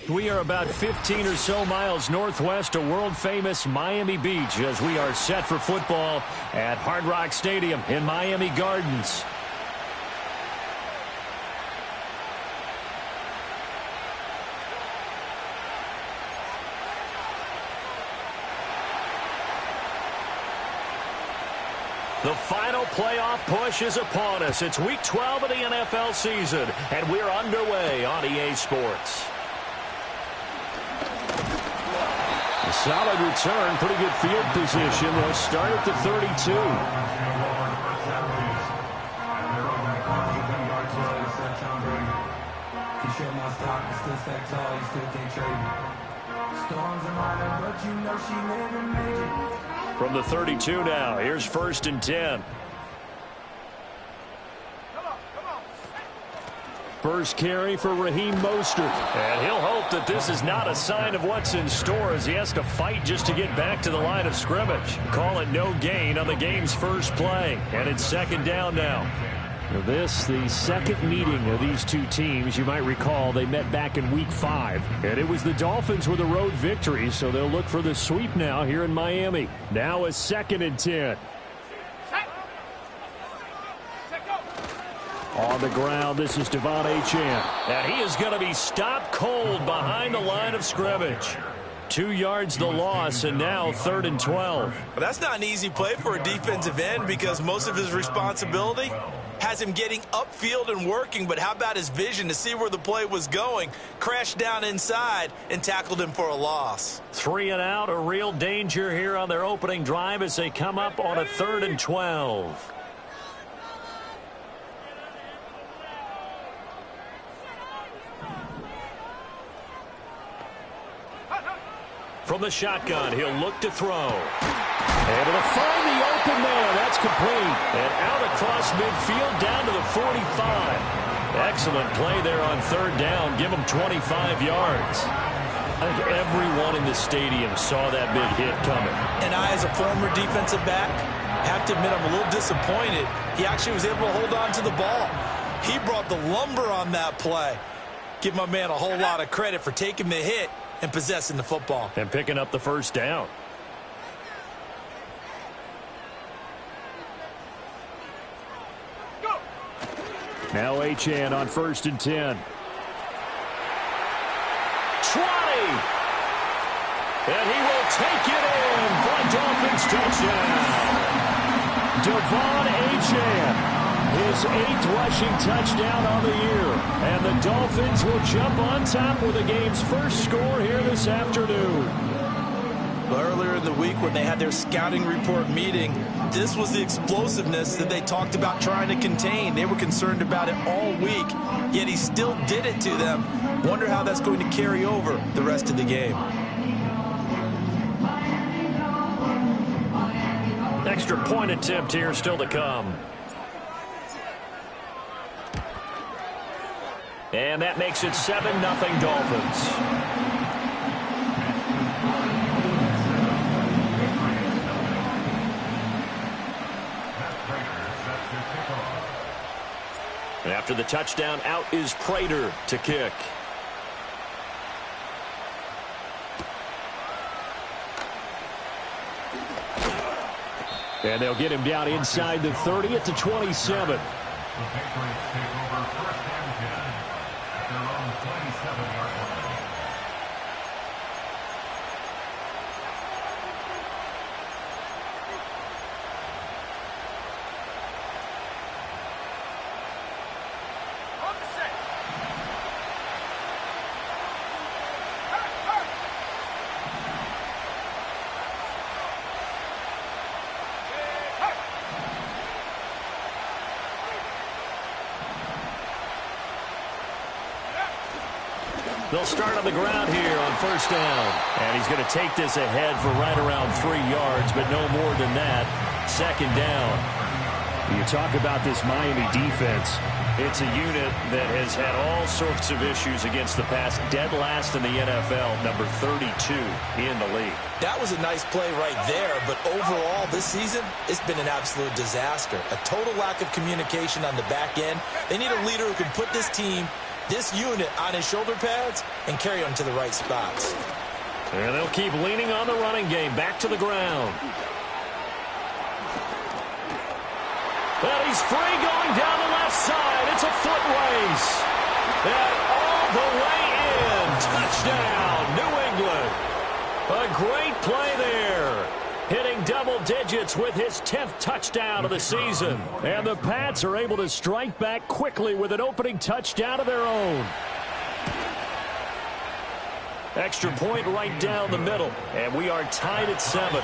We are about 15 or so miles northwest of world-famous Miami Beach as we are set for football at Hard Rock Stadium in Miami Gardens. The final playoff push is upon us. It's Week 12 of the NFL season, and we're underway on EA Sports. A solid return, pretty good field position. They'll start at the 32. From the 32 now, here's 1st and 10. First carry for Raheem Mostert. And he'll hope that this is not a sign of what's in store as he has to fight just to get back to the line of scrimmage. Call it no gain on the game's first play. And it's 2nd down now. This, the second meeting of these two teams. You might recall they met back in Week 5. And it was the Dolphins with a road victory, so they'll look for the sweep now here in Miami. Now a 2nd and 10. On the ground, this is Devon Achane. And he is going to be stopped cold behind the line of scrimmage. 2 yards the loss, and now 3rd and 12. Well, that's not an easy play for a defensive end because most of his responsibility has him getting upfield and working, but how about his vision to see where the play was going? Crashed down inside and tackled him for a loss. 3 and out, a real danger here on their opening drive as they come up on a 3rd and 12. From the shotgun, he'll look to throw. Able to find the open man. That's complete. And out across midfield down to the 45. Excellent play there on 3rd down. Give him 25 yards. I think everyone in the stadium saw that big hit coming. And I, as a former defensive back, have to admit I'm a little disappointed. He actually was able to hold on to the ball. He brought the lumber on that play. Give my man a whole lot of credit for taking the hit and possessing the football. And picking up the 1st down. Go. Now Achane on 1st and 10. 20. And he will take it in for a Dolphins touchdown. Devon Achane. His 8th rushing touchdown on the year. And the Dolphins will jump on top with the game's first score here this afternoon. Earlier in the week when they had their scouting report meeting, this was the explosiveness that they talked about trying to contain. They were concerned about it all week, yet he still did it to them. Wonder how that's going to carry over the rest of the game. Extra point attempt here still to come. And that makes it 7-0 Dolphins. And after the touchdown, out is Prater to kick. And they'll get him down inside the 30 at the 27. They'll start on the ground here on 1st down. And he's going to take this ahead for right around 3 yards, but no more than that. 2nd down. You talk about this Miami defense. It's a unit that has had all sorts of issues against the pass. Dead last in the NFL, number 32 in the league. That was a nice play right there, but overall this season, it's been an absolute disaster. A total lack of communication on the back end. They need a leader who can put this team this unit on his shoulder pads and carry them to the right spots. And they'll keep leaning on the running game. Back to the ground. Well, he's free going down the left side. It's a foot race. And all the way in. Touchdown, New England. A great play there. Hitting double digits with his 10th touchdown of the season. And the Pats are able to strike back quickly with an opening touchdown of their own. Extra point right down the middle. And we are tied at 7.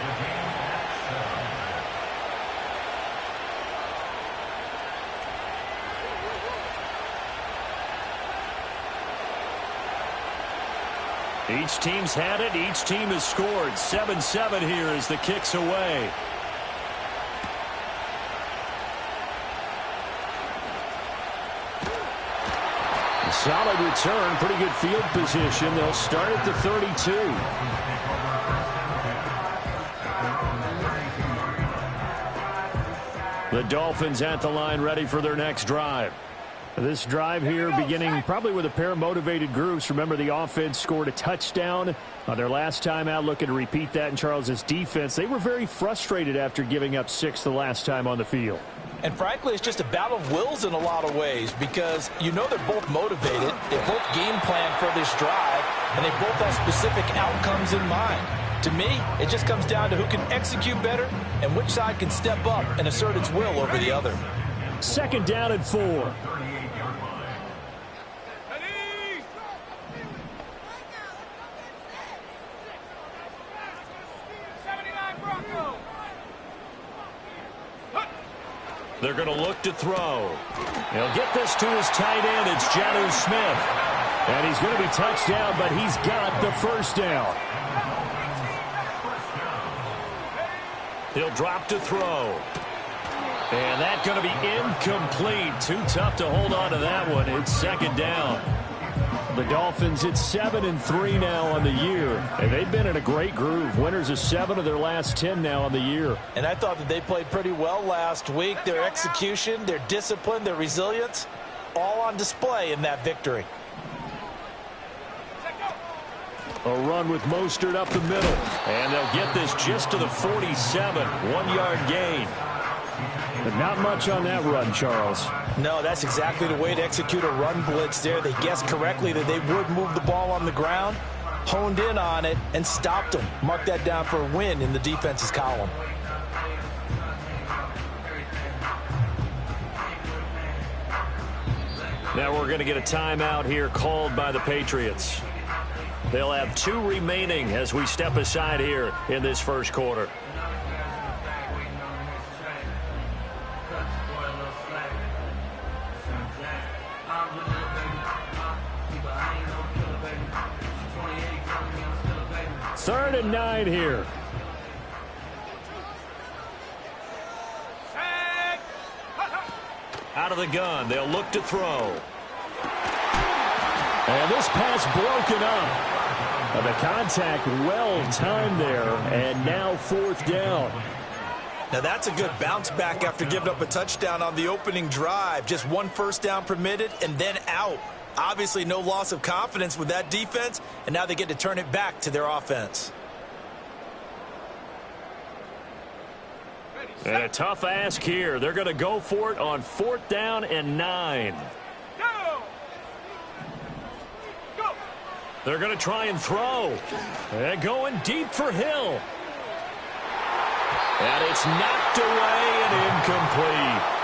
Each team's had it. Each team has scored. 7-7 here as the kick's away. Solid return. Pretty good field position. They'll start at the 32. The Dolphins at the line ready for their next drive. This drive here beginning probably with a pair of motivated groups. Remember, the offense scored a touchdown on their last time out, looking to repeat that in Charles's defense. They were very frustrated after giving up 6 the last time on the field. And frankly, it's just a battle of wills in a lot of ways because you know they're both motivated. They both game plan for this drive, and they both have specific outcomes in mind. To me, it just comes down to who can execute better and which side can step up and assert its will over the other. 2nd down and 4. They're going to look to throw. He'll get this to his tight end. It's Jonnu Smith. And he's going to be touched down, but he's got the first down. He'll drop to throw. And that's going to be incomplete. Too tough to hold on to that one. It's 2nd down. The Dolphins, it's 7-3 now on the year. And they've been in a great groove. Winners of 7 of their last 10 now on the year. And I thought that they played pretty well last week. Their execution, their discipline, their resilience, all on display in that victory. A run with Mostert up the middle. And they'll get this just to the 47. 1-yard gain. But not much on that run, Charles. No, that's exactly the way to execute a run blitz there. They guessed correctly that they would move the ball on the ground, honed in on it, and stopped them. Mark that down for a win in the defense's column. Now we're going to get a timeout here called by the Patriots. They'll have 2 remaining as we step aside here in this first quarter. Third and 9 here. Out of the gun. They'll look to throw. And this pass broken up. And the contact well timed there. And now 4th down. Now that's a good bounce back after giving up a touchdown on the opening drive. Just 1 first down permitted and then out. Obviously no loss of confidence with that defense, and now they get to turn it back to their offense. And a tough ask here. They're going to go for it on 4th down and 9. They're going to try and throw. And going deep for Hill. And it's knocked away and incomplete.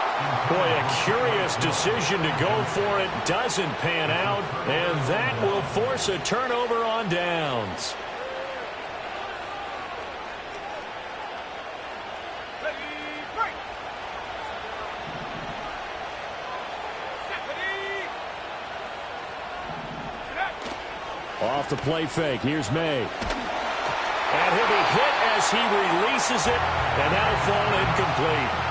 Boy, a curious decision to go for it. Doesn't pan out. And that will force a turnover on downs. Off the play fake. Here's May. And he'll be hit as he releases it. And that'll fall incomplete.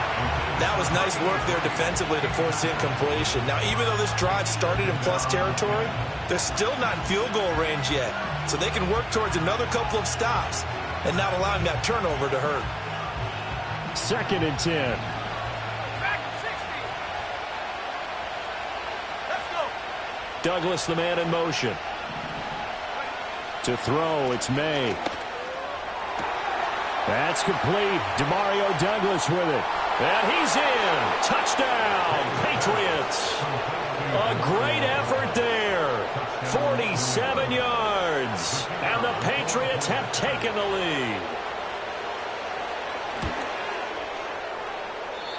That was nice work there defensively to force incompletion. Now, even though this drive started in plus territory, they're still not in field goal range yet. So they can work towards another couple of stops and not allowing that turnover to hurt. 2nd and 10. Back 60. Let's go. 3rd Douglas, the man in motion. To throw, it's May. That's complete. Demario Douglas with it. And he's in. Touchdown, Patriots. A great effort there. 47 yards. And the Patriots have taken the lead.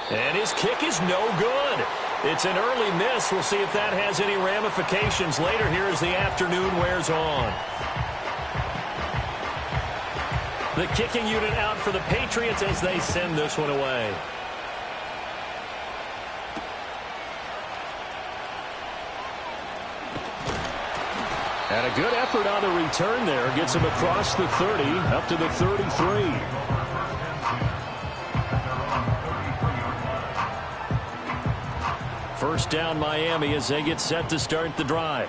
And his kick is no good. It's an early miss. We'll see if that has any ramifications later here as the afternoon wears on. The kicking unit out for the Patriots as they send this one away. And a good effort on the return there. Gets him across the 30, up to the 33. First down, Miami, as they get set to start the drive.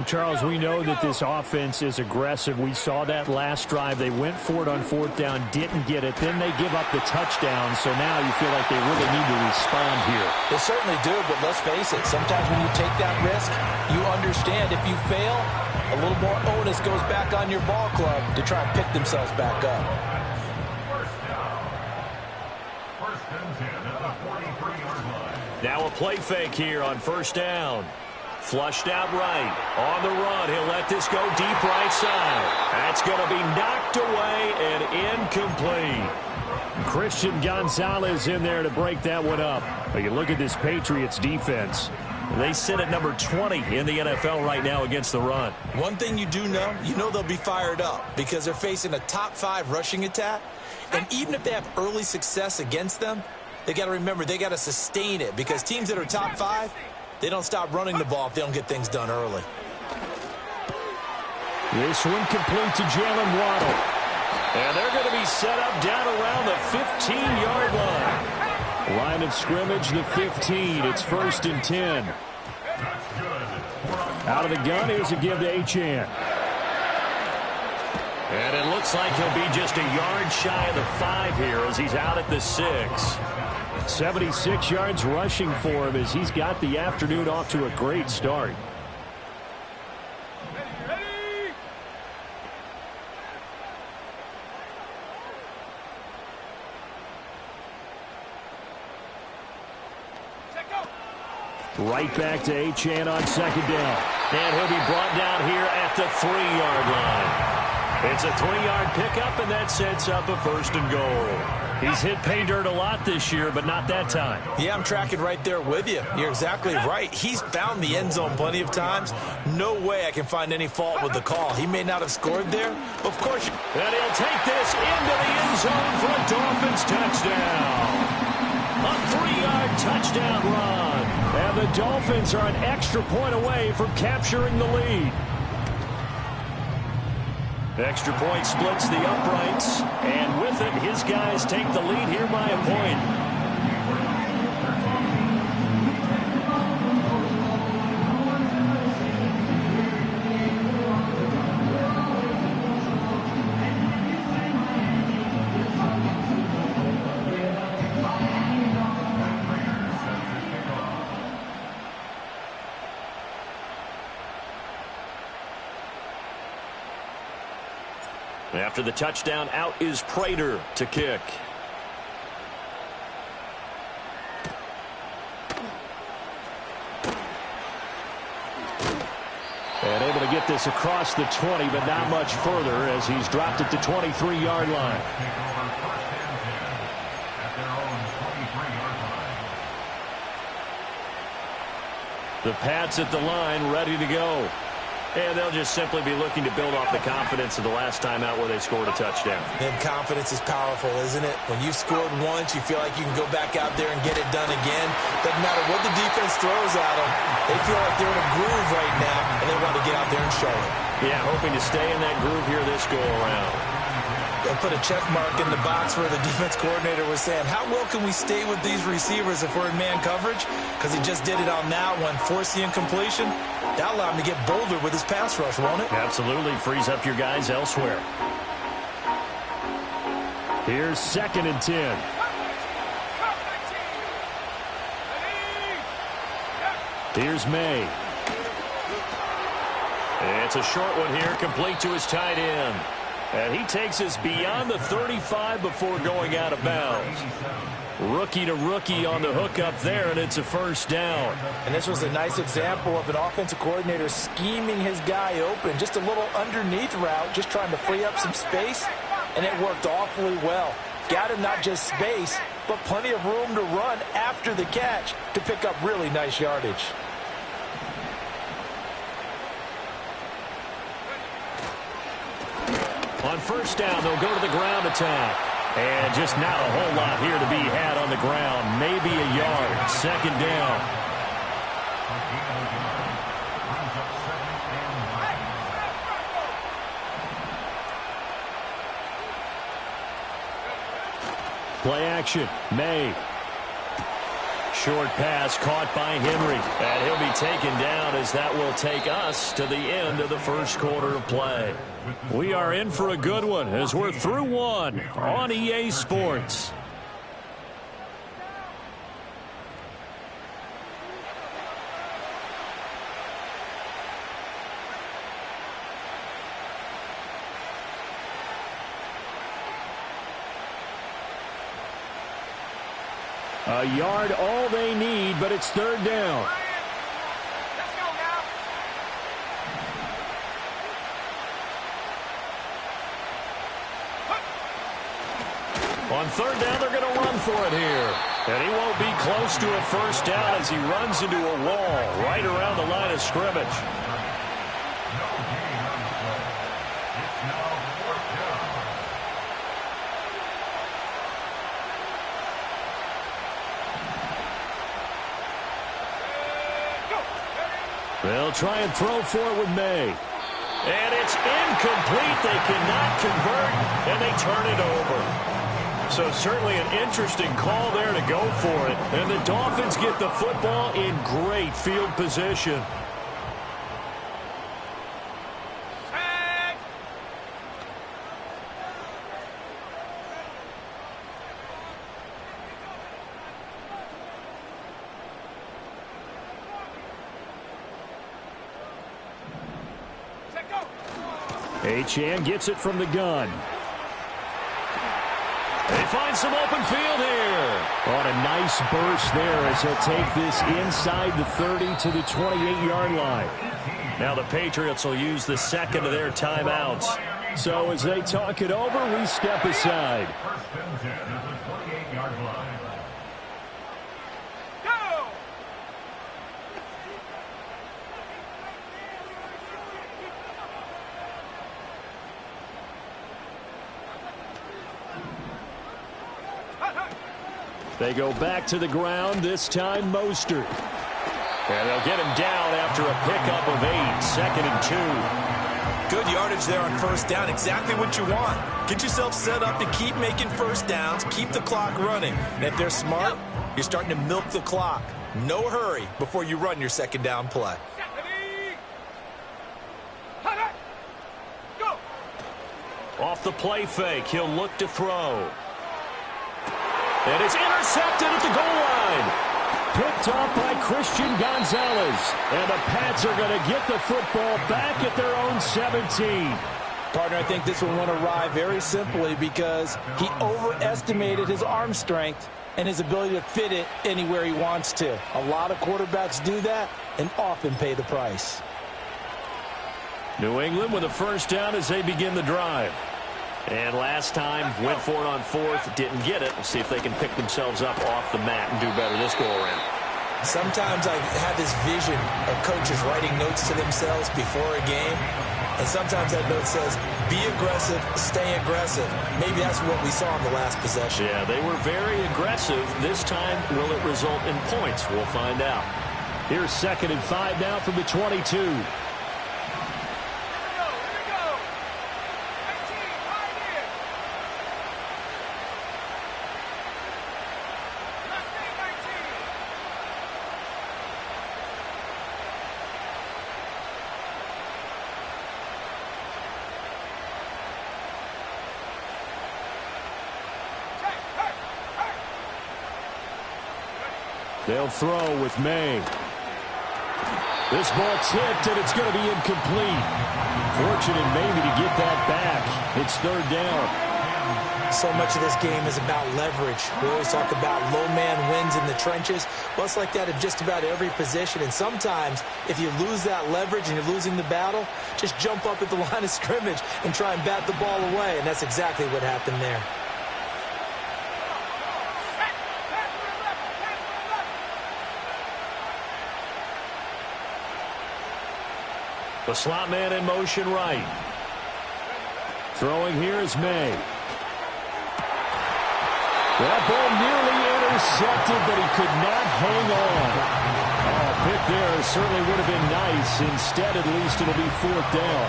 Charles, we know that this offense is aggressive. We saw that last drive. They went for it on fourth down, didn't get it. Then they give up the touchdown, so now you feel like they really need to respond here. They certainly do, but let's face it, sometimes when you take that risk, you understand if you fail, a little more onus goes back on your ball club to try and pick themselves back up. Now a play fake here on first down. Flushed out right. On the run, he'll let this go deep right side. That's going to be knocked away and incomplete. Christian Gonzalez in there to break that one up. But you look at this Patriots defense. They sit at number 20 in the NFL right now against the run. One thing you do know, they'll be fired up because they're facing a top 5 rushing attack. And even if they have early success against them, they got to remember they got to sustain it because teams that are top 5, they don't stop running the ball if they don't get things done early. This one complete to Jalen Waddle. And they're going to be set up down around the 15-yard line. Line of scrimmage, the 15. It's 1st and 10. Out of the gun, here's a give to Achane. And it looks like he'll be just a yard shy of the 5 here as he's out at the 6. 76 yards rushing for him as he's got the afternoon off to a great start. Right back to Achane on second down. And he'll be brought down here at the 3-yard line. It's a 3-yard pickup, and that sets up a 1st and goal. He's hit pay dirt a lot this year, but not that time. Yeah, I'm tracking right there with you. You're exactly right. He's found the end zone plenty of times. No way I can find any fault with the call. He may not have scored there, but of course. And he'll take this into the end zone for a Dolphins touchdown. A 3-yard touchdown run. And the Dolphins are an extra point away from capturing the lead. Extra point splits the uprights, and with it, his guys take the lead here by a point. After the touchdown, out is Prater to kick. And able to get this across the 20, but not much further as he's dropped it to 23-yard line. The Pats at the line, ready to go. And they'll just simply be looking to build off the confidence of the last time out where they scored a touchdown. And confidence is powerful, isn't it? When you've scored once, you feel like you can go back out there and get it done again. Doesn't matter what the defense throws at them. They feel like they're in a groove right now, and they want to get out there and show it. Yeah, hoping to stay in that groove here this go-around. They'll put a check mark in the box where the defense coordinator was saying, how well can we stay with these receivers if we're in man coverage? Because he just did it on that one, forced the incompletion. That'll allow him to get bolder with his pass rush, won't it? Absolutely. Frees up your guys elsewhere. Here's 2nd and 10. Here's May. It's a short one here, complete to his tight end. And he takes us beyond the 35 before going out of bounds. Rookie to rookie on the hookup there, and it's a first down. And this was a nice example of an offensive coordinator scheming his guy open. Just a little underneath route, just trying to free up some space, and it worked awfully well. Got him not just space, but plenty of room to run after the catch to pick up really nice yardage. On first down, they'll go to the ground attack. And just not a whole lot here to be had on the ground. Maybe a yard. Second down. Play action. May. Short pass caught by Henry. And he'll be taken down as that will take us to the end of the first quarter of play. We are in for a good one as we're through one on EA Sports. A yard all they need, but it's third down. On third down, they're going to run for it here. And he won't be close to a first down as he runs into a wall right around the line of scrimmage. They'll try and throw for it with May. And it's incomplete. They cannot convert, and they turn it over. So certainly an interesting call there to go for it. And the Dolphins get the football in great field position. Achane gets it from the gun. They find some open field here. On a nice burst there as he'll take this inside the 30 to the 28-yard line. Now the Patriots will use the second of their timeouts. So as they talk it over, we step aside. They go back to the ground, this time Mostert. And they'll get him down after a pickup of 8, second and 2. Good yardage there on first down, exactly what you want. Get yourself set up to keep making first downs, keep the clock running. And if they're smart, you're starting to milk the clock. No hurry before you run your second down play. Off the play fake, he'll look to throw. And it's intercepted at the goal line. Picked off by Christian Gonzalez. And the Pats are going to get the football back at their own 17. Partner, I think this one went awry very simply because he overestimated his arm strength and his ability to fit it anywhere he wants to. A lot of quarterbacks do that and often pay the price. New England with a first down as they begin the drive. And last time, went for it on fourth, didn't get it. We'll see if they can pick themselves up off the mat and do better this go-around. Sometimes I have this vision of coaches writing notes to themselves before a game. And sometimes that note says, be aggressive, stay aggressive. Maybe that's what we saw in the last possession. Yeah, they were very aggressive. This time, will it result in points? We'll find out. Here's 2nd and 5 now from the 22. They'll throw with May. This ball tipped, and it's going to be incomplete. Fortunate maybe to get that back. It's third down. So much of this game is about leverage. We always talk about low man wins in the trenches. Well, it's like that in just about every position. And sometimes, if you lose that leverage and you're losing the battle, just jump up at the line of scrimmage and try and bat the ball away. And that's exactly what happened there. The slot man in motion right. Throwing here is May. That ball nearly intercepted, but he could not hang on. Oh, pick there certainly would have been nice. Instead, at least it'll be fourth down.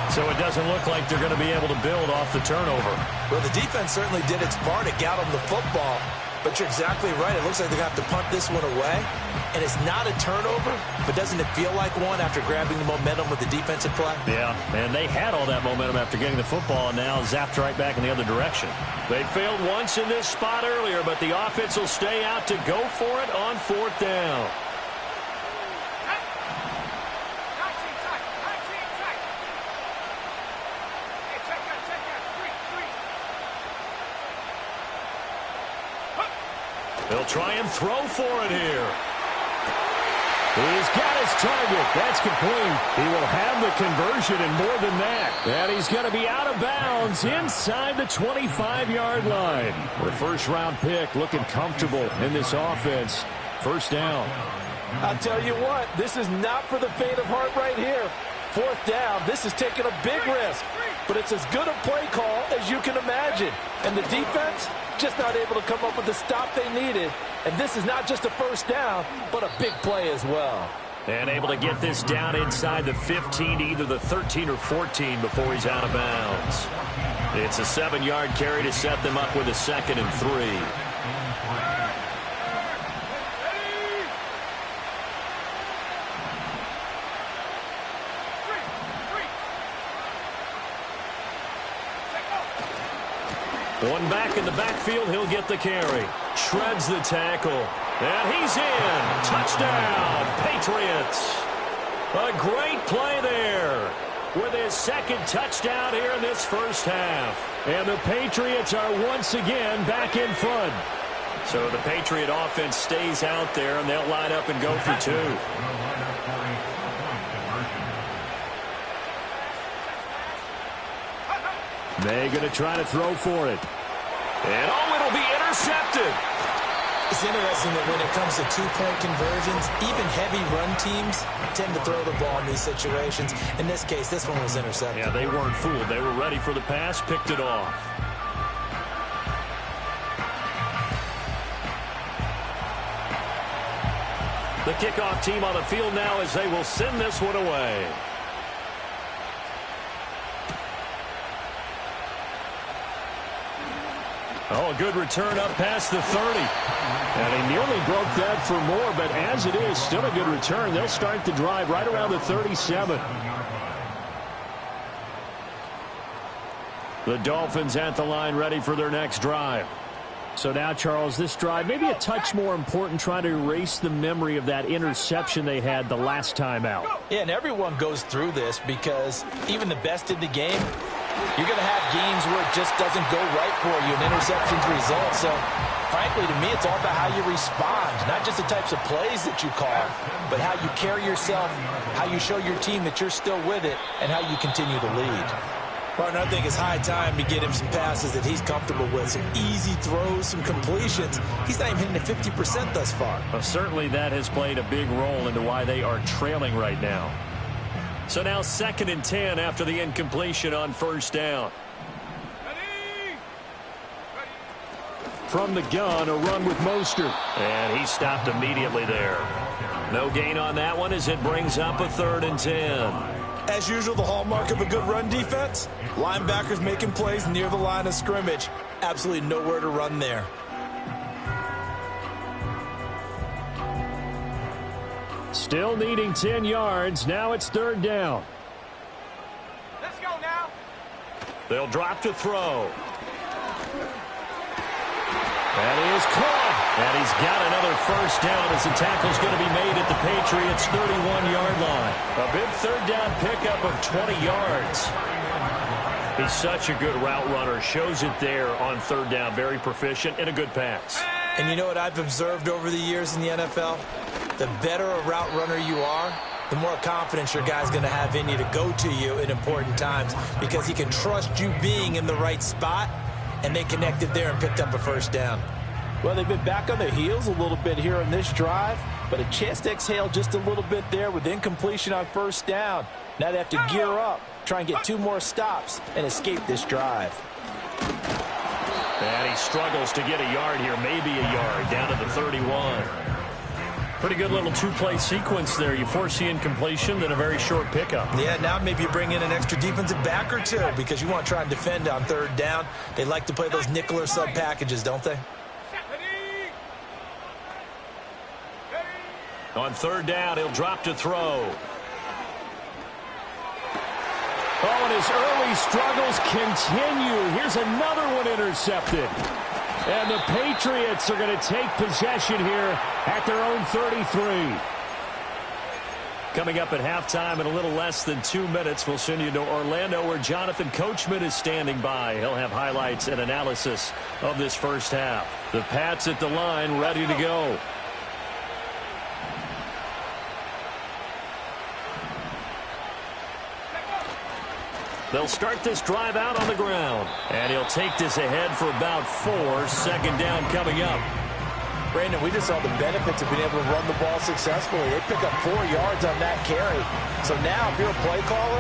So it doesn't look like they're going to be able to build off the turnover. Well, the defense certainly did its part. It got them the football. But you're exactly right. It looks like they're going to have to punt this one away. And it's not a turnover, but doesn't it feel like one after grabbing the momentum with the defensive play? Yeah, and they had all that momentum after getting the football and now zapped right back in the other direction. They failed once in this spot earlier, but the offense will stay out to go for it on fourth down. They'll try and throw for it here. He's got his target. That's complete. He will have the conversion and more than that. And he's going to be out of bounds inside the 25-yard line. The first-round pick looking comfortable in this offense. First down. I'll tell you what, this is not for the faint of heart right here. Fourth down, this is taking a big risk. But it's as good a play call as you can imagine. And the defense just not able to come up with the stop they needed. And this is not just a first down, but a big play as well. And able to get this down inside the 15 to either the 13 or 14 before he's out of bounds. It's a 7-yard carry to set them up with a 2nd and 3. One back in the backfield, he'll get the carry. Shreds the tackle. And he's in. Touchdown, Patriots. A great play there with his 2nd touchdown here in this first half. And the Patriots are once again back in front. So the Patriot offense stays out there, and they'll line up and go for 2. They're going to try to throw for it. And it'll be intercepted. It's interesting that when it comes to two-point conversions, even heavy run teams tend to throw the ball in these situations. In this case, this one was intercepted. Yeah, they weren't fooled. They were ready for the pass, picked it off. The kickoff team on the field now as they will send this one away. Oh, a good return up past the 30. And he nearly broke that for more, but as it is, still a good return. They'll start the drive right around the 37. The Dolphins at the line ready for their next drive. So now, Charles, this drive maybe a touch more important, trying to erase the memory of that interception they had the last time out. Yeah, and everyone goes through this because even the best in the game, you're going to have games where it just doesn't go right for you, and interceptions result. So, frankly, to me, it's all about how you respond, not just the types of plays that you call, but how you carry yourself, how you show your team that you're still with it, and how you continue to lead. Partner, I think it's high time to get him some passes that he's comfortable with, some easy throws, some completions. He's not even hitting at 50% thus far. Well, certainly that has played a big role into why they are trailing right now. So now 2nd and 10 after the incompletion on first down. From the gun, a run with Mostert. And he stopped immediately there. No gain on that one as it brings up a 3rd and 10. As usual, the hallmark of a good run defense, linebackers making plays near the line of scrimmage. Absolutely nowhere to run there. Still needing 10 yards. Now it's 3rd down. Let's go now. They'll drop to throw. That is caught. And he's got another first down as the tackle's going to be made at the Patriots' 31-yard line. A big third down pickup of 20 yards. He's such a good route runner. Shows it there on third down. Very proficient and a good pass. And you know what I've observed over the years in the NFL? The better a route runner you are, the more confidence your guy's going to have in you to go to you in important times because he can trust you being in the right spot, and they connected there and picked up a first down. Well, they've been back on their heels a little bit here in this drive, but a chance to exhale just a little bit there with incompletion on first down. Now they have to gear up, try and get 2 more stops, and escape this drive. And he struggles to get a yard here, maybe a yard, down to the 31. Pretty good little 2-play sequence there. You foresee incompletion, then a very short pickup. Yeah, now maybe you bring in an extra defensive back or 2 because you want to try and defend on third down. They like to play those nickel or sub packages, don't they? On third down, he'll drop to throw. Oh, and his early struggles continue. Here's another one intercepted. And the Patriots are going to take possession here at their own 33. Coming up at halftime in a little less than 2 minutes, we'll send you to Orlando where Jonathan Coachman is standing by. He'll have highlights and analysis of this first half. The Pats at the line ready to go. They'll start this drive out on the ground. And he'll take this ahead for about 4. Second down coming up. Brandon, we just saw the benefits of being able to run the ball successfully. They pick up 4 yards on that carry. So now if you're a play caller,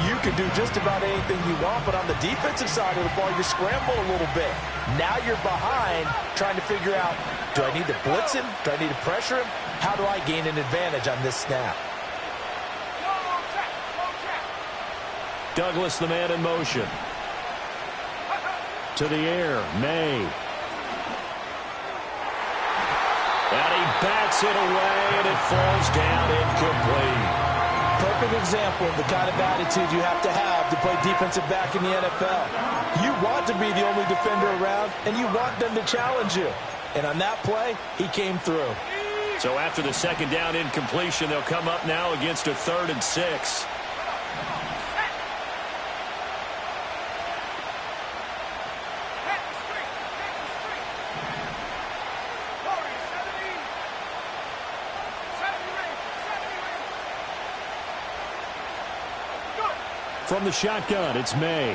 you can do just about anything you want. But on the defensive side of the ball, you scramble a little bit. Now you're behind trying to figure out, do I need to blitz him? Do I need to pressure him? How do I gain an advantage on this snap? Douglas, the man in motion. To the air, May. And he bats it away, and it falls down incomplete. Perfect example of the kind of attitude you have to play defensive back in the NFL. You want to be the only defender around, and you want them to challenge you. And on that play, he came through. So after the second down incompletion, they'll come up now against a 3rd and 6. From the shotgun, it's May.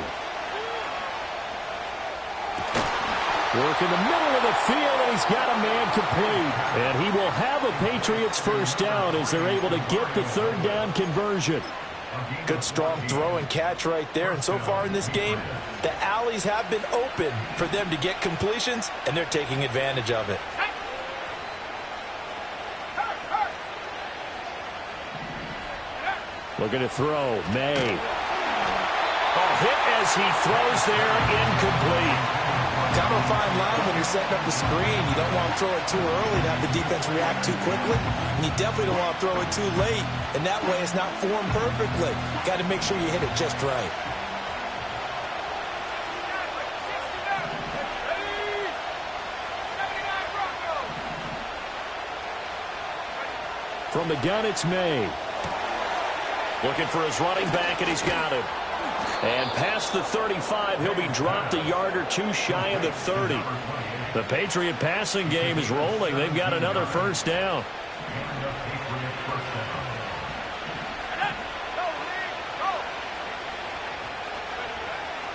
Work in the middle of the field, and he's got a man complete. And he will have a Patriots first down as they're able to get the third down conversion. Good strong throw and catch right there. And so far in this game, the alleys have been open for them to get completions, and they're taking advantage of it. Looking to throw, May. Hit as he throws there, incomplete. Kind of a fine line when you're setting up the screen. You don't want to throw it too early to have the defense react too quickly. And you definitely don't want to throw it too late. And that way it's not formed perfectly. Got to make sure you hit it just right. From the gun, it's May. Looking for his running back, and he's got it. And past the 35, he'll be dropped a yard or 2 shy of the 30. The Patriot passing game is rolling. They've got another first down.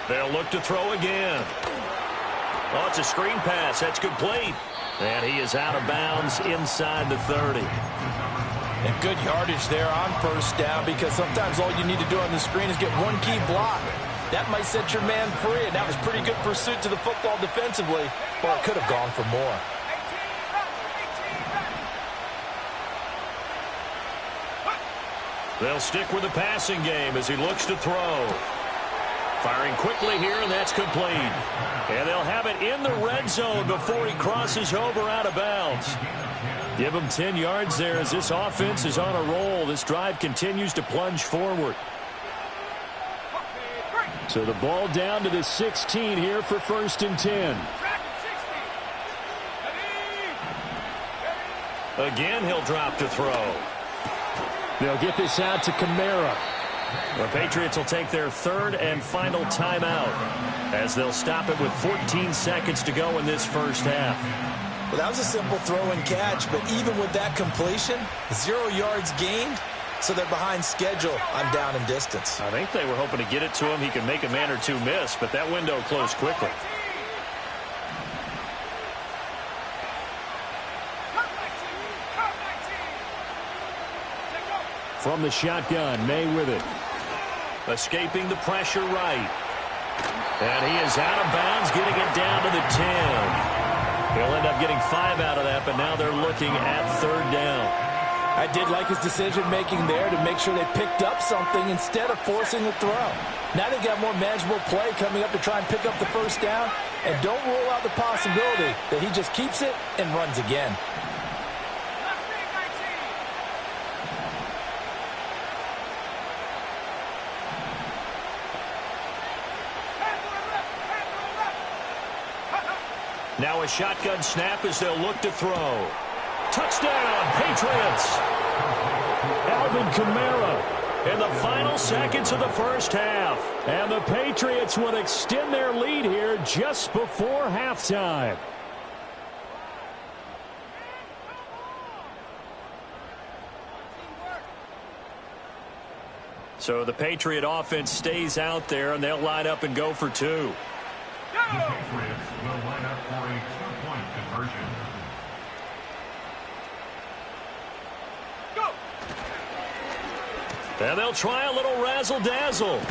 They'll look to throw again. Oh, it's a screen pass. That's complete. And he is out of bounds inside the 30. And good yardage there on first down because sometimes all you need to do on the screen is get one key block. That might set your man free, and that was pretty good pursuit to the football defensively, or it could have gone for more. They'll stick with the passing game as he looks to throw. Firing quickly here, and that's complete. And they'll have it in the red zone before he crosses over out of bounds. Give him 10 yards there as this offense is on a roll. This drive continues to plunge forward. So the ball down to the 16 here for 1st and 10. Again, he'll drop to throw. They'll get this out to Kamara. The Patriots will take their third and final timeout as they'll stop it with 14 seconds to go in this first half. Well, that was a simple throw and catch, but even with that completion, 0 yards gained, so they're behind schedule on down and distance. I think they were hoping to get it to him. He could make a man or two miss, but that window closed quickly. From the shotgun, May with it. Escaping the pressure right. And he is out of bounds, getting it down to the 10. He'll end up getting 5 out of that, but now they're looking at third down. I did like his decision-making there to make sure they picked up something instead of forcing the throw. Now they got more manageable play coming up to try and pick up the first down, and don't rule out the possibility that he just keeps it and runs again. Now a shotgun snap as they'll look to throw. Touchdown, Patriots! Alvin Kamara in the final seconds of the first half. And the Patriots would extend their lead here just before halftime. So the Patriot offense stays out there, and they'll line up and go for 2. The Patriots will line up for a 2-point conversion. And they'll try a little razzle-dazzle.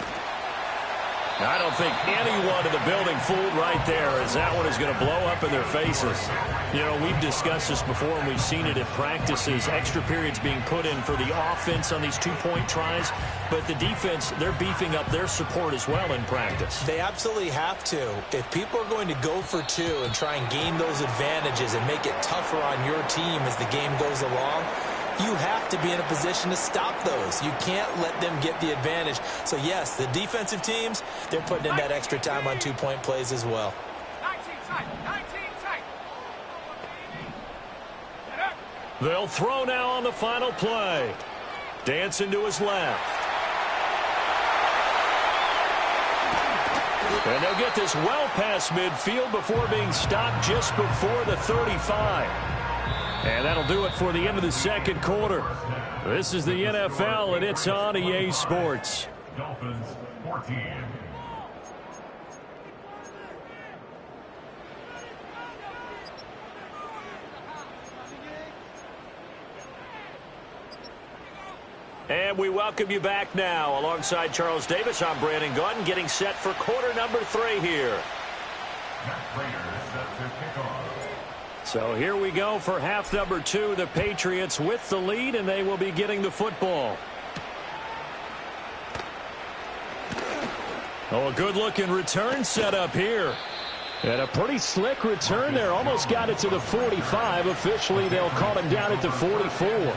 I don't think anyone in the building fooled right there, as that one is going to blow up in their faces. You know, we've discussed this before, and we've seen it at practices. Extra periods being put in for the offense on these 2-point tries. But the defense, they're beefing up their support as well in practice. They absolutely have to. If people are going to go for 2 and try and gain those advantages and make it tougher on your team as the game goes along, you have to be in a position to stop those. You can't let them get the advantage. So, yes, the defensive teams, they're putting in that extra time on 2-point plays as well. 19 tight. They'll throw now on the final play. Dancing to his left. And they'll get this well past midfield before being stopped just before the 35. And that'll do it for the end of the second quarter. This is the NFL, and it's on EA Sports. Dolphins 14. And we welcome you back now. Alongside Charles Davis, I'm Brandon Gaudin, getting set for quarter number 3 here. Matt Prater set to kick off. So here we go for half number 2. The Patriots with the lead, and they will be getting the football. Oh, a good-looking return set up here. And a pretty slick return there. Almost got it to the 45. Officially, they'll call him down at the 44.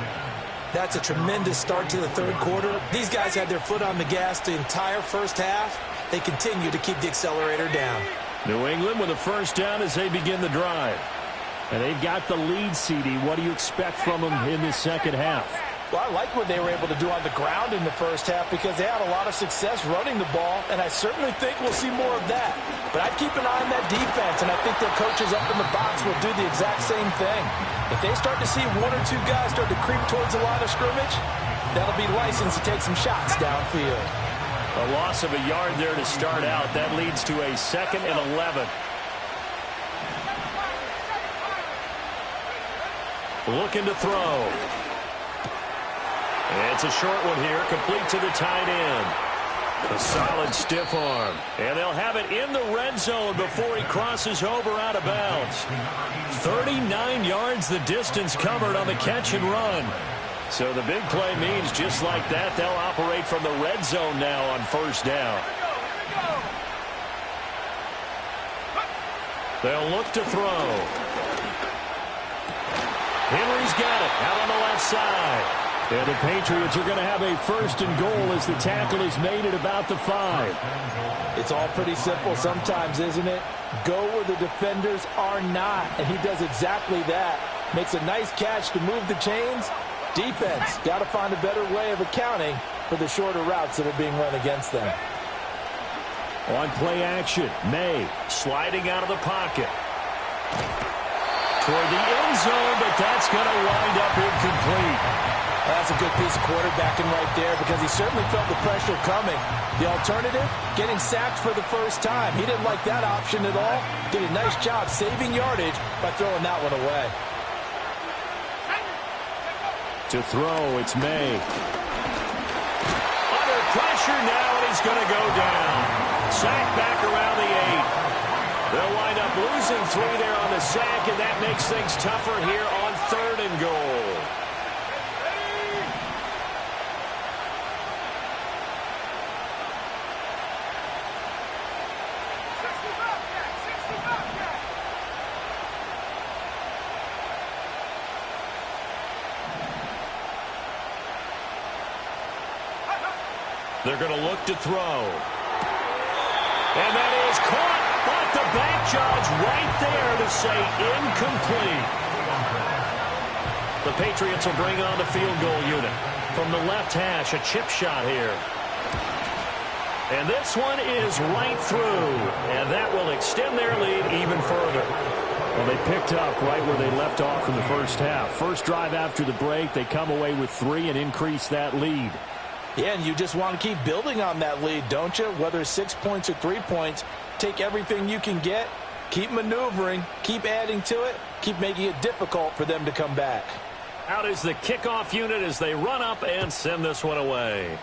That's a tremendous start to the third quarter. These guys had their foot on the gas the entire first half. They continue to keep the accelerator down. New England with a first down as they begin the drive. And they've got the lead, CD. What do you expect from them in the second half? Well, I like what they were able to do on the ground in the first half because they had a lot of success running the ball, and I certainly think we'll see more of that. But I'd keep an eye on that defense, and I think their coaches up in the box will do the exact same thing. If they start to see 1 or 2 guys start to creep towards the line of scrimmage, that'll be licensed to take some shots downfield. A loss of a yard there to start out. That leads to a 2nd and 11. Looking to throw. It's a short one here, complete to the tight end. A solid stiff arm. And they'll have it in the red zone before he crosses over out of bounds. 39 yards the distance covered on the catch and run. So the big play means just like that, they'll operate from the red zone now on first down. They'll look to throw. Henry's got it out on the left side. And the Patriots are going to have a first and goal as the tackle is made at about the 5. It's all pretty simple sometimes, isn't it? Go where the defenders are not, and he does exactly that. Makes a nice catch to move the chains. Defense got to find a better way of accounting for the shorter routes that are being run against them. On play action, May sliding out of the pocket. Toward the end zone, but that's going to wind up incomplete. That's a good piece of quarterbacking right there because he certainly felt the pressure coming. The alternative, getting sacked for the first time. He didn't like that option at all. Did a nice job saving yardage by throwing that one away. To throw, it's May. Under pressure now, and he's going to go down. Sack back around the 8. They'll wind up losing 3 there on the sack, and that makes things tougher here on 3rd and goal. They're going to look to throw. And that is caught, but the back judge right there to say incomplete. The Patriots will bring on the field goal unit. From the left hash, a chip shot here. And this one is right through. And that will extend their lead even further. Well, they picked up right where they left off in the first half. First drive after the break, they come away with 3 and increase that lead. Yeah, and you just want to keep building on that lead, don't you? Whether it's 6 points or 3 points, take everything you can get, keep maneuvering, keep adding to it, keep making it difficult for them to come back. Out is the kickoff unit as they run up and send this one away.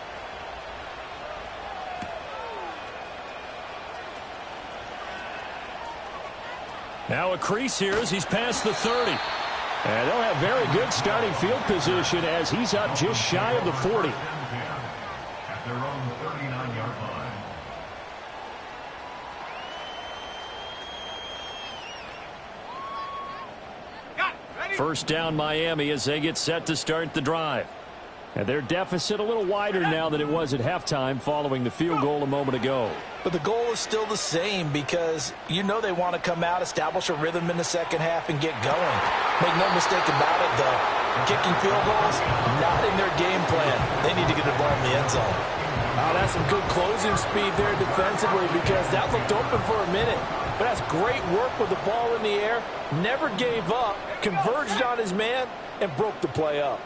Now a crease here as he's past the 30. And they'll have very good starting field position as he's up just shy of the 40. At their own 39-yard line. First down Miami as they get set to start the drive. And their deficit a little wider now than it was at halftime following the field goal a moment ago. But the goal is still the same because you know they want to come out, establish a rhythm in the second half, and get going. Make no mistake about it, though. Kicking field goals, not in their game plan. They need to get the ball in the end zone. Oh, that's some good closing speed there defensively because that looked open for a minute. But that's great work with the ball in the air. Never gave up, converged on his man, and broke the play up.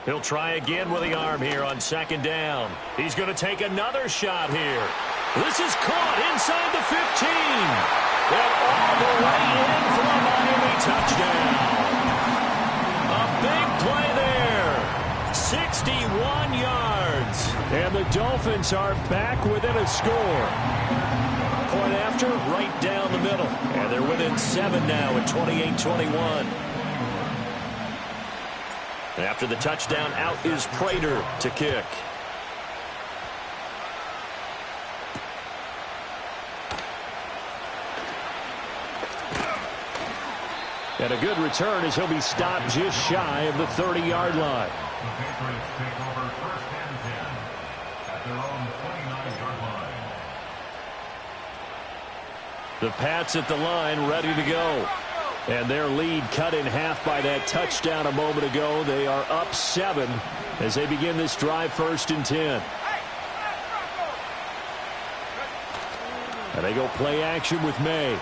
He'll try again with the arm here on second down. He's going to take another shot here. This is caught inside the 15. And all the way in for a Miami touchdown. A big play there. 61 yards. And the Dolphins are back within a score. Point after, right down the middle. And they're within 7 now at 28-21. After the touchdown, out is Prater to kick. And a good return as he'll be stopped just shy of the 30-yard line. The Patriots take over first and 10 at their own 29-yard line. The Pats at the line ready to go. And their lead cut in half by that touchdown a moment ago. They are up 7 as they begin this drive first and 10. And they go play action with May.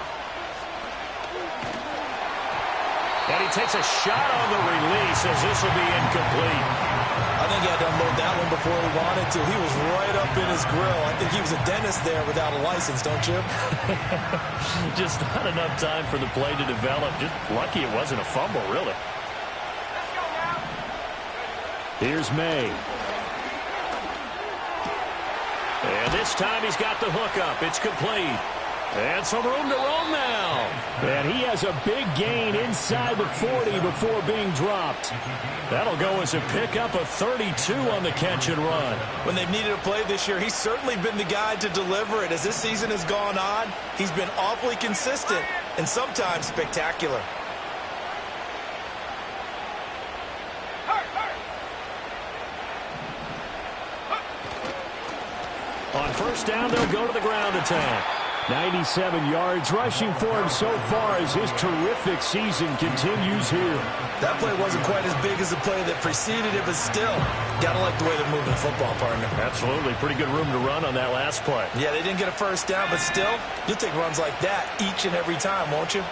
And he takes a shot on the release as this will be incomplete. I think he had to unload that one before he wanted to. He was right up in his grill. I think he was a dentist there without a license, don't you? Just not enough time for the play to develop. Just lucky it wasn't a fumble, really. Here's May. And this time he's got the hook up. It's complete. And some room to roam now. And he has a big gain inside the 40 before being dropped. That'll go as a pickup of 32 on the catch and run. When they've needed a play this year, he's certainly been the guy to deliver it. As this season has gone on, he's been awfully consistent and sometimes spectacular. On first down, they'll go to the ground attack. 97 yards rushing for him so far as his terrific season continues here. That play wasn't quite as big as the play that preceded it, but still, gotta like the way they're moving the football, partner. Absolutely. Pretty good room to run on that last play. Yeah, they didn't get a first down, but still, you'll take runs like that each and every time, won't you?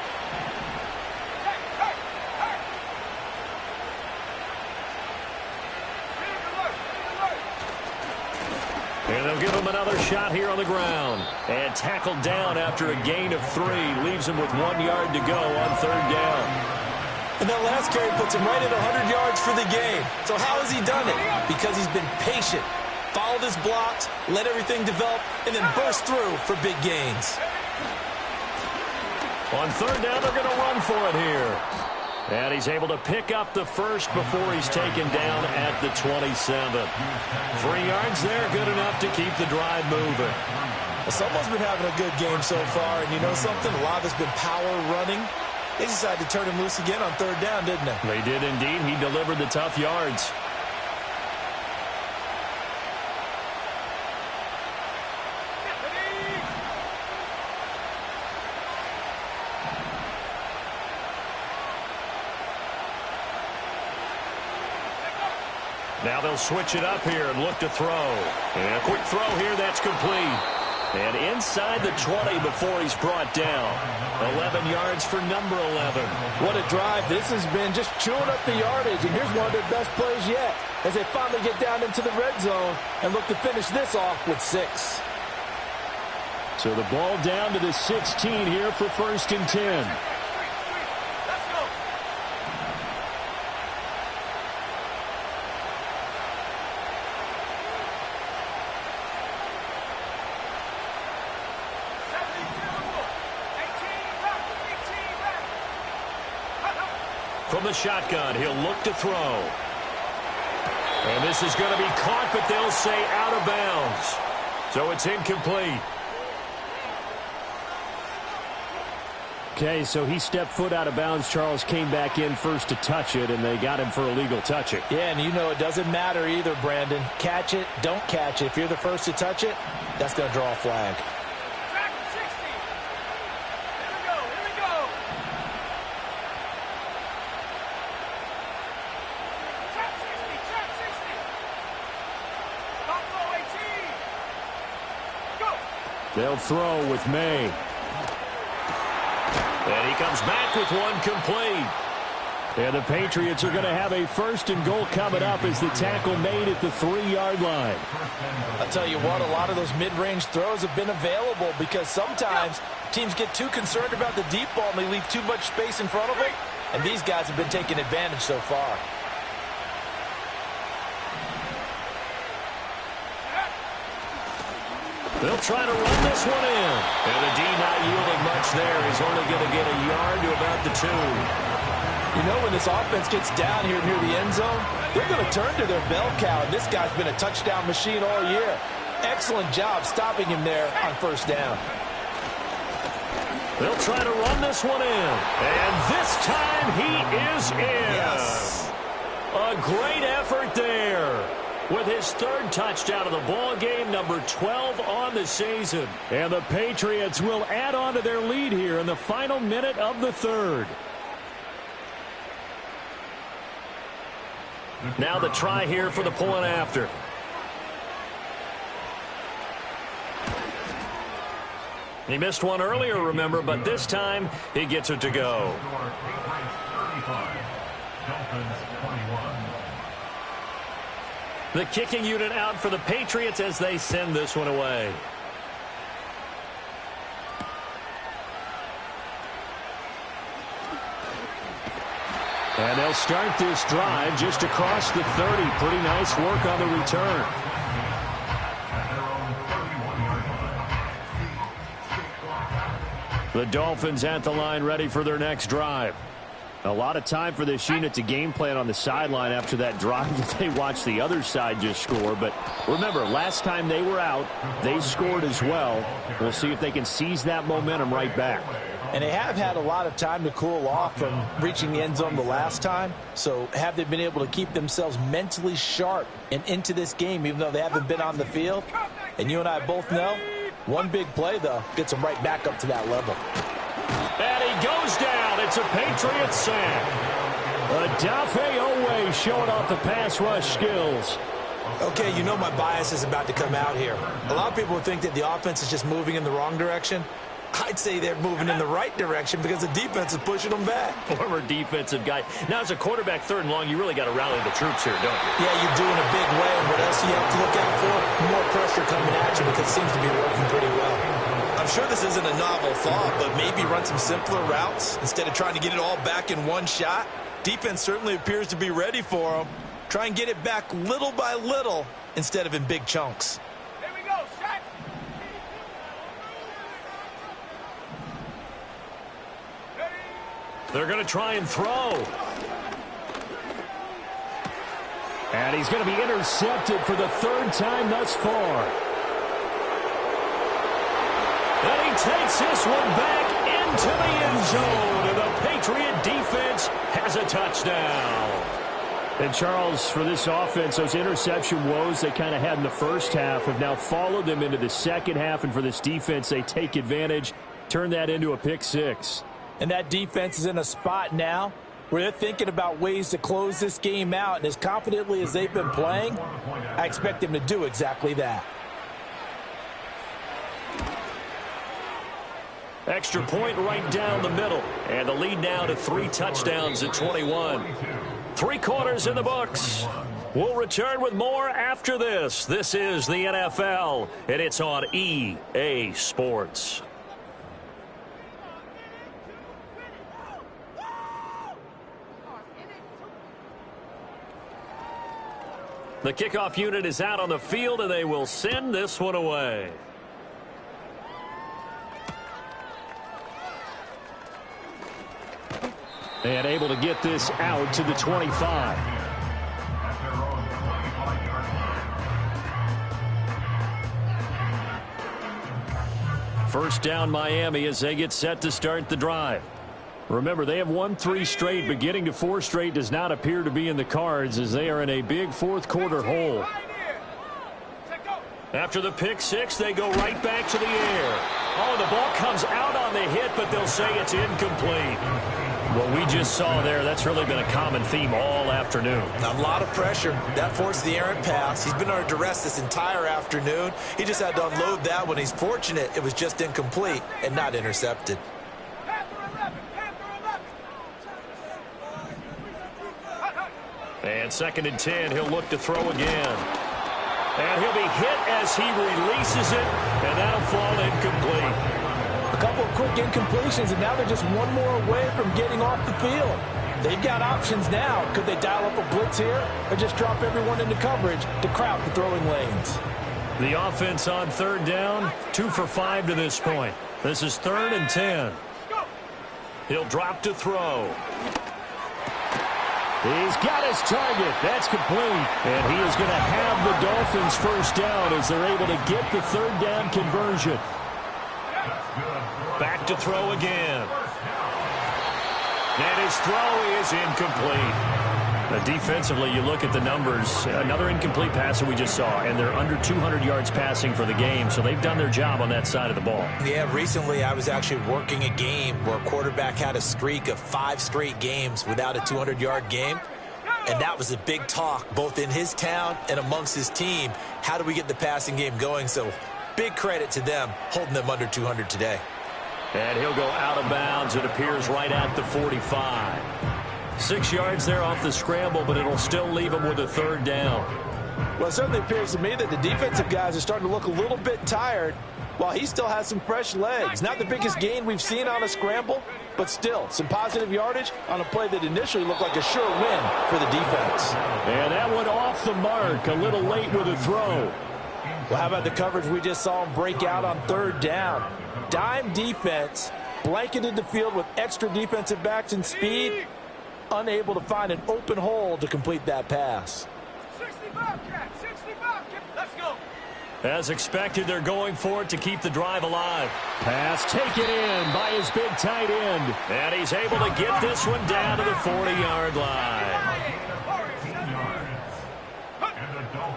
And they'll give him another shot here on the ground. And tackled down after a gain of 3. Leaves him with 1 yard to go on third down. And that last carry puts him right at 100 yards for the game. So how has he done it? Because he's been patient, followed his blocks, let everything develop, and then burst through for big gains. On third down, they're going to run for it here. And he's able to pick up the first before he's taken down at the 27. 3 yards there, good enough to keep the drive moving. Well, someone's been having a good game so far, and you know something? A lot of it's been power running. They decided to turn him loose again on third down, didn't they? They did indeed. He delivered the tough yards. Now they'll switch it up here and look to throw. And a quick throw here, that's complete. And inside the 20 before he's brought down. 11 yards for number 11. What a drive this has been, just chewing up the yardage. And here's one of their best plays yet as they finally get down into the red zone and look to finish this off with 6. So the ball down to the 16 here for 1st and 10. From the shotgun, he'll look to throw. And this is going to be caught, but they'll say out of bounds. So it's incomplete. Okay, so he stepped foot out of bounds. Charles came back in first to touch it, and they got him for a legal touch it. Yeah, and you know it doesn't matter either, Brandon. Catch it, don't catch it. If you're the first to touch it, that's going to draw a flag. They'll throw with May. And he comes back with one complete. And the Patriots are going to have a 1st and goal coming up as the tackle made at the 3-yard line. I'll tell you what, a lot of those mid-range throws have been available because sometimes teams get too concerned about the deep ball and they leave too much space in front of them. And these guys have been taking advantage so far. They'll try to run this one in. And the D not yielding much there. He's only going to get a yard to about the 2. You know, when this offense gets down here near the end zone, they're going to turn to their bell cow. And this guy's been a touchdown machine all year. Excellent job stopping him there on first down. They'll try to run this one in. And this time he is in. Yes. A great effort there. With his 3rd touchdown of the ball game, number 12 on the season. And the Patriots will add on to their lead here in the final minute of the 3rd. Now the try here for the point after. He missed one earlier, remember, but this time he gets it to go. The kicking unit out for the Patriots as they send this one away. And they'll start this drive just across the 30. Pretty nice work on the return. The Dolphins at the line ready for their next drive. A lot of time for this unit to game plan on the sideline after that drive that they watched the other side just score. But remember, last time they were out, they scored as well. We'll see if they can seize that momentum right back. And they have had a lot of time to cool off from reaching the end zone the last time. So have they been able to keep themselves mentally sharp and into this game, even though they haven't been on the field? And you and I both know, one big play, though, gets them right back up to that level. And he goes down. It's a Patriots sack. Odafe Oweh showing off the pass rush skills. Okay, you know my bias is about to come out here. A lot of people think that the offense is just moving in the wrong direction. I'd say they're moving in the right direction because the defense is pushing them back. Former defensive guy. Now, as a quarterback, 3rd and long, you really got to rally the troops here, don't you? Yeah, you're doing a big way, and what else do you have to look out for? More pressure coming at you because it seems to be working pretty well. I'm sure this isn't a novel thought, but maybe run some simpler routes instead of trying to get it all back in one shot. Defense certainly appears to be ready for them. Try and get it back little by little instead of in big chunks. Here we go, set. They're going to try and throw. And he's going to be intercepted for the 3rd time thus far. And he takes this one back into the end zone. And the Patriot defense has a touchdown. And, Charles, for this offense, those interception woes they kind of had in the first half have now followed them into the second half. And for this defense, they take advantage, turn that into a pick 6. And that defense is in a spot now where they're thinking about ways to close this game out. And as confidently as they've been playing, I expect them to do exactly that. Extra point right down the middle. And the lead now to 3 touchdowns at 21. 3 quarters in the books. We'll return with more after this. This is the NFL, and it's on EA Sports. The kickoff unit is out on the field, and they will send this one away. And able to get this out to the 25. First down Miami as they get set to start the drive. Remember, they have won 3 straight, but getting to 4 straight does not appear to be in the cards as they are in a big 4th quarter hole. After the pick 6, they go right back to the air. Oh, the ball comes out on the hit, but they'll say it's incomplete. What we just saw there, that's really been a common theme all afternoon. A lot of pressure. That forced the errant pass. He's been under duress this entire afternoon. He just had to unload that one. He's fortunate it was just incomplete and not intercepted. And 2nd and 10, he'll look to throw again. And he'll be hit as he releases it, and that'll fall incomplete. A couple of quick incompletions, and now they're just one more away from getting off the field. They've got options now. Could they dial up a blitz here or just drop everyone into coverage to crowd the throwing lanes? The offense on 3rd down, 2 for 5 to this point. This is 3rd and 10. He'll drop to throw. He's got his target. That's complete. And he is going to have the Dolphins first down as they're able to get the 3rd down conversion. Back to throw again. And his throw is incomplete. Defensively, you look at the numbers. Another incomplete pass that we just saw, and they're under 200 yards passing for the game, so they've done their job on that side of the ball. Yeah, recently I was actually working a game where a quarterback had a streak of 5 straight games without a 200-yard game, and that was a big talk both in his town and amongst his team. How do we get the passing game going? So big credit to them holding them under 200 today. And he'll go out of bounds. It appears right at the 45. 6 yards there off the scramble, but it'll still leave him with a 3rd down. Well, it certainly appears to me that the defensive guys are starting to look a little bit tired while he still has some fresh legs. Not the biggest gain we've seen on a scramble, but still some positive yardage on a play that initially looked like a sure win for the defense. And that one off the mark, a little late with a throw. Well, how about the coverage we just saw him break out on 3rd down? Dime defense, blanketed the field with extra defensive backs and speed, unable to find an open hole to complete that pass. 65, Cat, 65, let's go. As expected, they're going for it to keep the drive alive. Pass taken in by his big tight end. And he's able to get this one down to the 40-yard line.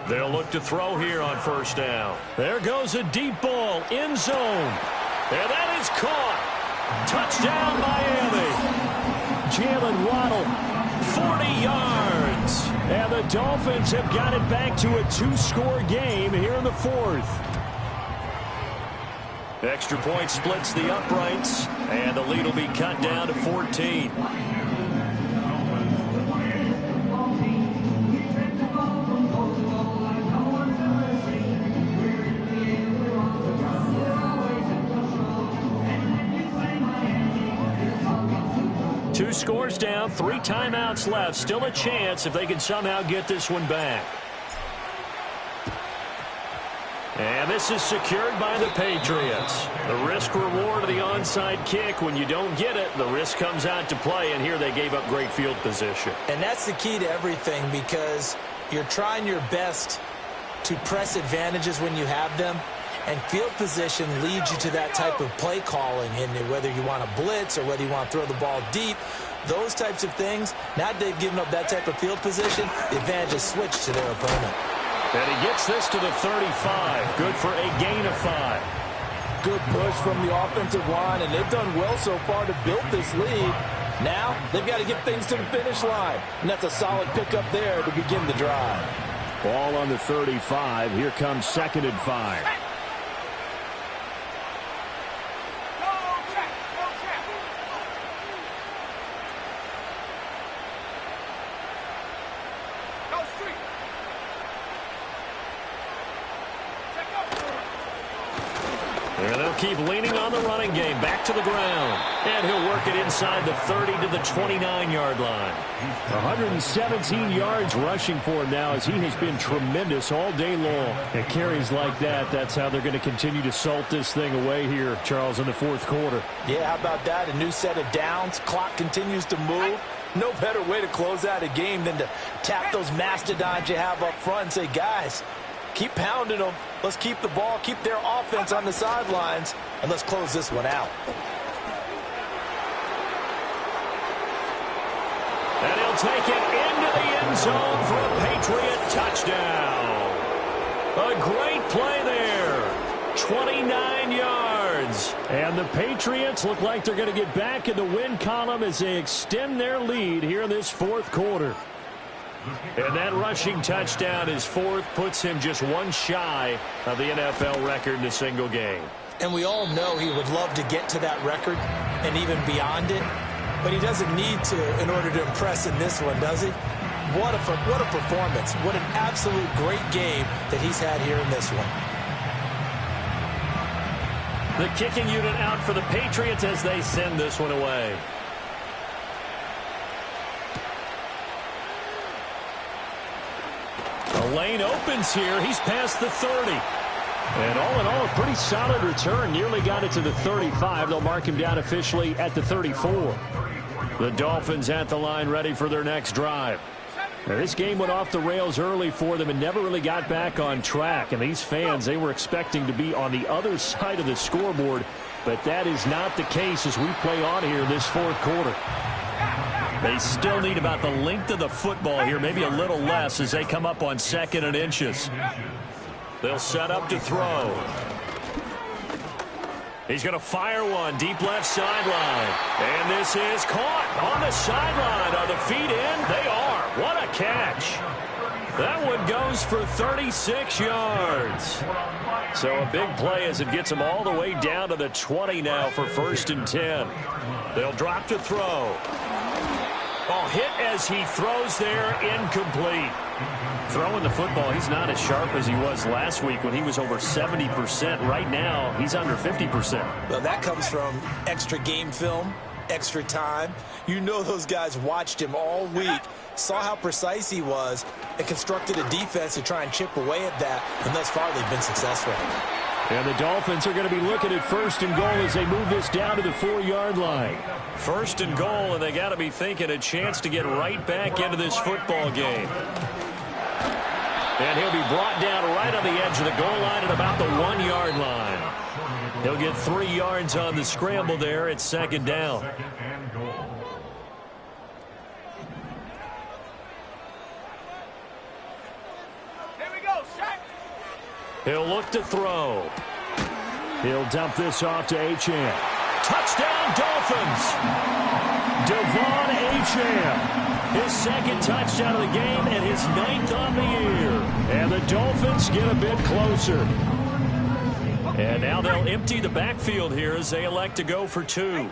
They'll look to throw here on first down. There goes a deep ball, end zone. And that is caught. Touchdown, Miami. Jalen Waddle, 40 yards. And the Dolphins have got it back to a 2-score game here in the fourth. Extra point splits the uprights, and the lead will be cut down to 14. Two scores down, 3 timeouts left. Still a chance if they can somehow get this one back. And this is secured by the Patriots. The risk-reward of the onside kick. When you don't get it, the risk comes out to play, and here they gave up great field position. And that's the key to everything, because you're trying your best to press advantages when you have them, and field position leads you to that type of play calling, and whether you want to blitz or whether you want to throw the ball deep, those types of things. Now that they've given up that type of field position, the advantage is switched to their opponent. And he gets this to the 35. Good for a gain of 5. Good push from the offensive line, and they've done well so far to build this lead. Now they've got to get things to the finish line, and that's a solid pickup there to begin the drive. Ball on the 35. Here comes 2nd and 5. And they'll keep leaning on the running game. Back to the ground. And he'll work it inside the 30 to the 29-yard line. 117 yards rushing for him now, as he has been tremendous all day long. And carries like that, that's how they're going to continue to salt this thing away here, Charles, in the fourth quarter. Yeah, how about that? A new set of downs. Clock continues to move. No better way to close out a game than to tap those mastodons you have up front and say, guys, keep pounding them. Let's keep the ball, keep their offense on the sidelines, and let's close this one out. And he'll take it into the end zone for a Patriot touchdown. A great play there. 29 yards. And the Patriots look like they're going to get back in the win column as they extend their lead here in this fourth quarter. And that rushing touchdown, his fourth, puts him just one shy of the NFL record in a single game. And we all know he would love to get to that record and even beyond it, but he doesn't need to in order to impress in this one, does he? What a performance. What an absolute great game that he's had here in this one. The kicking unit out for the Patriots as they send this one away. The lane opens here. He's past the 30. And all in all, a pretty solid return. Nearly got it to the 35. They'll mark him down officially at the 34. The Dolphins at the line, ready for their next drive. Now, this game went off the rails early for them and never really got back on track. And these fans, they were expecting to be on the other side of the scoreboard. But that is not the case as we play on here this fourth quarter. They still need about the length of the football here, maybe a little less as they come up on 2nd and inches. They'll set up to throw. He's going to fire one deep left sideline. And this is caught on the sideline. Are the feet in? They are. What a catch. That one goes for 36 yards. So a big play as it gets them all the way down to the 20 now for 1st and 10. They'll drop to throw. Oh, hit as he throws there, incomplete. Throwing the football, he's not as sharp as he was last week when he was over 70%. Right now, he's under 50%. Well, that comes from extra game film, extra time. You know those guys watched him all week, saw how precise he was, and constructed a defense to try and chip away at that, and thus far they've been successful. And the Dolphins are going to be looking at 1st and goal as they move this down to the 4-yard line. 1st and goal, and they got to be thinking a chance to get right back into this football game. And he'll be brought down right on the edge of the goal line at about the 1-yard line. He'll get 3 yards on the scramble there at 2nd down. Here we He'll look to throw. He'll dump this off to Achane. Touchdown, Dolphins! Devon Achane. His second touchdown of the game and his 9th on the year. And the Dolphins get a bit closer. And now they'll empty the backfield here as they elect to go for 2. The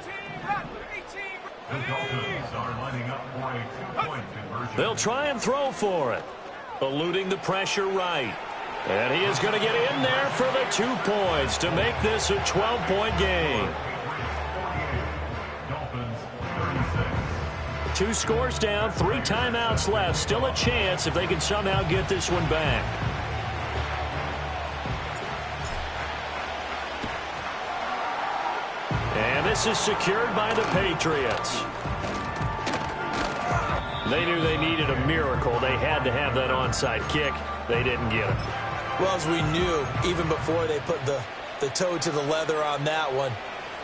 Dolphins are lining up for a 2-point conversion. They'll try and throw for it. Eluding the pressure right. And he is going to get in there for the 2 points to make this a 12-point game. Dolphins 36. 2 scores down, 3 timeouts left. Still a chance if they can somehow get this one back. And this is secured by the Patriots. They knew they needed a miracle. They had to have that onside kick. They didn't get it. Well, as we knew, even before they put the toe to the leather on that one,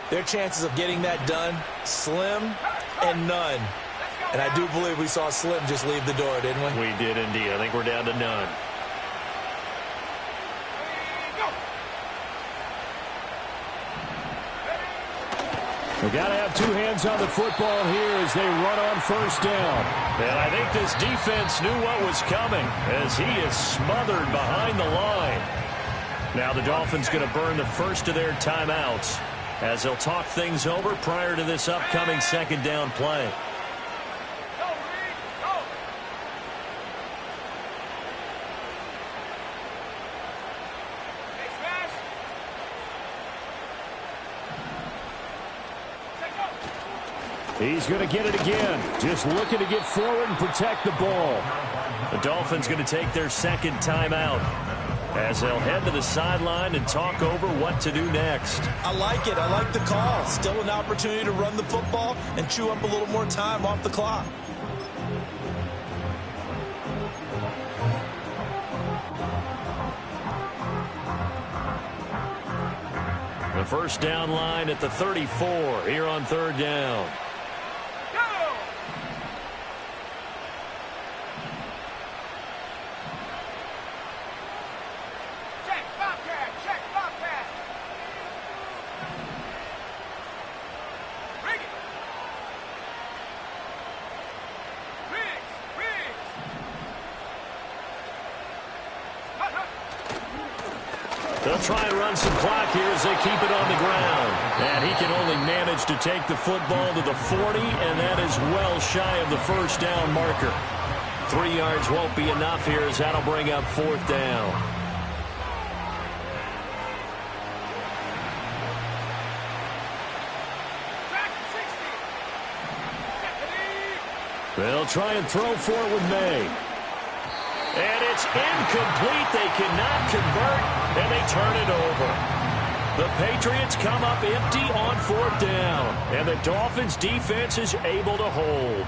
their chances of getting that done, slim and none. And I do believe we saw Slim just leave the door, didn't we? We did indeed. I think we're down to none. We got to have 2 hands on the football here as they run on first down. And I think this defense knew what was coming as he is smothered behind the line. Now the Dolphins going to burn the first of their timeouts as they'll talk things over prior to this upcoming second down play. He's going to get it again. Just looking to get forward and protect the ball. The Dolphins going to take their second timeout as they'll head to the sideline and talk over what to do next. I like it. I like the call. Still an opportunity to run the football and chew up a little more time off the clock. The first down line at the 34 here on third down. They'll try and run some clock here as they keep it on the ground. And he can only manage to take the football to the 40, and that is well shy of the first down marker. 3 yards won't be enough here as that'll bring up fourth down. They'll try and throw for it with May. And it's incomplete. They cannot convert, and they turn it over. The Patriots come up empty on fourth down, and the Dolphins' defense is able to hold.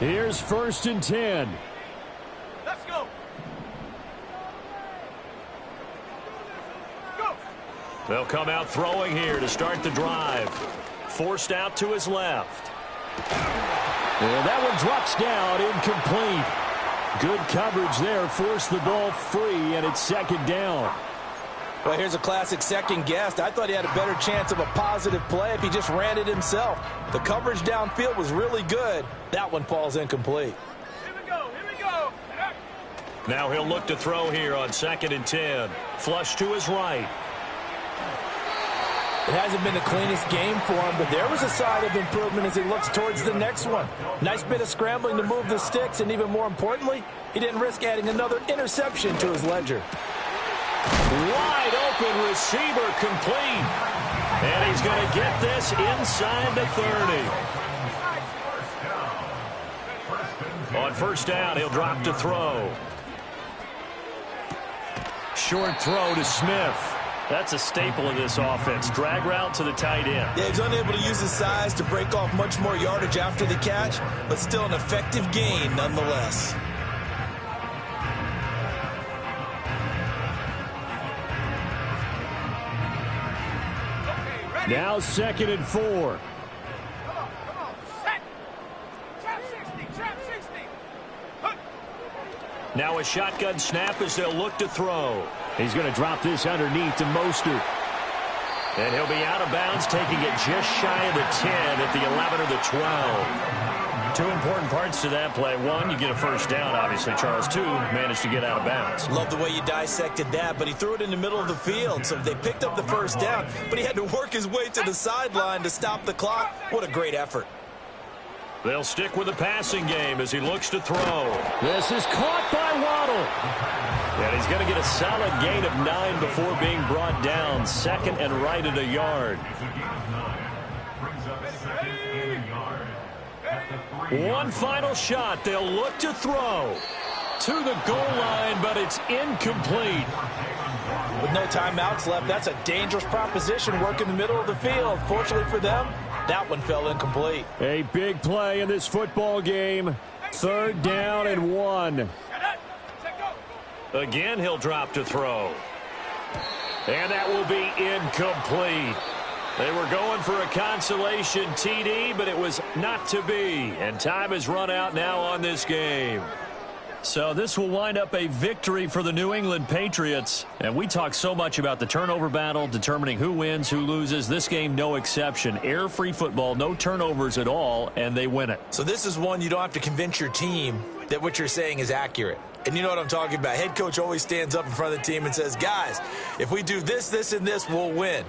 Here's 1st and 10. Let's go. Go. They'll come out throwing here to start the drive. Forced out to his left. And that one drops down, incomplete. Good coverage there, forced the ball free, and it's second down. Well, here's a classic second guess. I thought he had a better chance of a positive play if he just ran it himself. The coverage downfield was really good. That one falls incomplete. Here we go. Here we go. Now he'll look to throw here on 2nd and 10. Flush to his right. It hasn't been the cleanest game for him, but there was a sign of improvement as he looks towards the next one. Nice bit of scrambling to move the sticks, and even more importantly, he didn't risk adding another interception to his ledger. Wide open receiver complete. And he's going to get this inside the 30. On first down, he'll drop to throw. Short throw to Smith. That's a staple of this offense. Drag route to the tight end. Yeah, he's unable to use his size to break off much more yardage after the catch, but still an effective gain nonetheless. Now 2nd and 4. Come on. Set. Trap 60. Trap 60. Hook. Now a shotgun snap as they'll look to throw. He's going to drop this underneath to Mostert. And he'll be out of bounds, taking it just shy of the 10 at the 11 or the 12. Two important parts to that play. One, you get a first down, obviously. Charles, two, managed to get out of bounds. Love the way you dissected that, but he threw it in the middle of the field. So they picked up the first down, but he had to work his way to the sideline to stop the clock. What a great effort. They'll stick with the passing game as he looks to throw. This is caught by Waddle. And he's going to get a solid gain of 9 before being brought down. Second and right at a yard. One final shot. They'll look to throw to the goal line, but it's incomplete. With no timeouts left, that's a dangerous proposition, work in the middle of the field. Fortunately for them, that one fell incomplete. A big play in this football game. 3rd down and 1. Again, he'll drop to throw. And that will be incomplete. They were going for a consolation TD, but it was not to be. And time has run out now on this game. So this will wind up a victory for the New England Patriots. And we talk so much about the turnover battle, determining who wins, who loses. This game, no exception. Air-free football, no turnovers at all, and they win it. So this is one you don't have to convince your team that what you're saying is accurate. And you know what I'm talking about. Head coach always stands up in front of the team and says, guys, if we do this, this, and this, we'll win.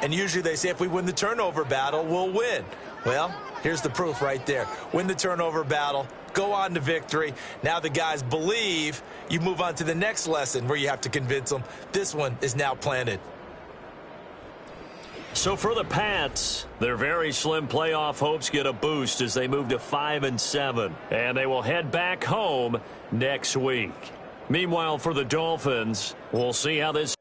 And usually they say if we win the turnover battle, we'll win. Well, here's the proof right there. Win the turnover battle, go on to victory. Now the guys believe. You move on to the next lesson where you have to convince them. This one is now planted. So for the Pats, their very slim playoff hopes get a boost as they move to 5-7. And they will head back home next week. Meanwhile, for the Dolphins, we'll see how this